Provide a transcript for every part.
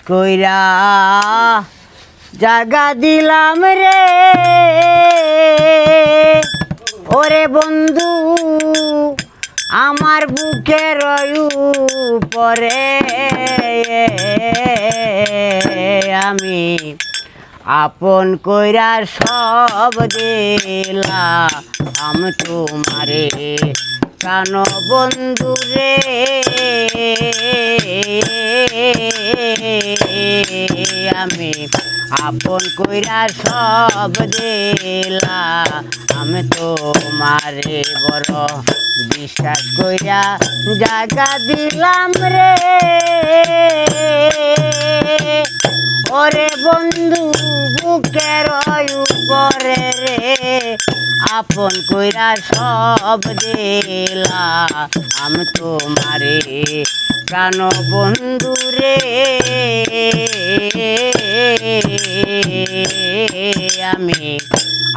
কইরা জাগা দিলাম রে ওরে বন্ধু আমার বুকের উপরে আমি আপন কইরা সব দিলাম তোমারে প্রাণ বন্ধু রে আমি আপন কইরা সব দিলাম তোমারে বড় বিশ্বাস কইরা জাগা দিলাম রে ওরে বন্ধু বুকের উপরে রে আপন কইরা সব দিলাম তোমারে প্রাণ বন্ধু রে আমি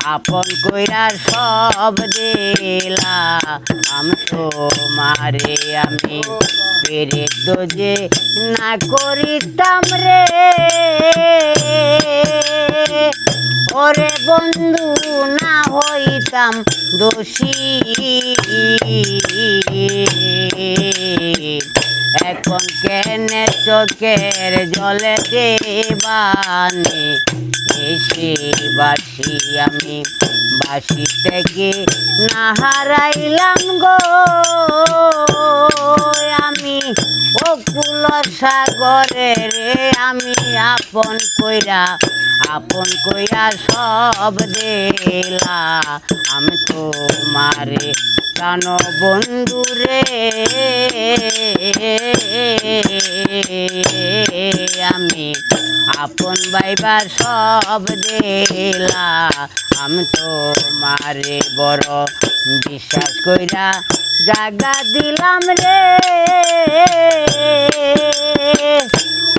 আপন কইরা সব দিলাম তোমারে আমি পেরে দোজে না করিতাম রে ওরে বন্ধু না হইতাম দোষী এখন কেনে চোখের জলে দেবানে এসে বাসি আমি বাসি থেকে না হারাইলাম গো আমি ও কুল সাগরে রে আমি আপন কইরা সব দিলাম তোমারে প্রাণ বন্ধু রে আমি আপন বাইবা সব দিলাম তোমারে বড় বিশ্বাস কইরা জাগা দিলাম রে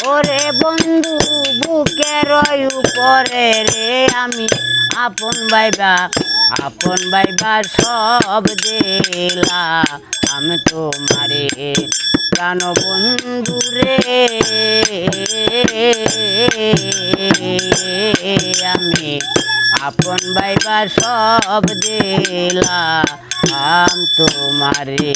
ওরে বন্ধু বুকের উপরে রে আমি আপন বাইবা সব দিলাম তোমারে প্রাণ বন্ধু রে আমি আপন বাইবা সব দিলাম তোমারে।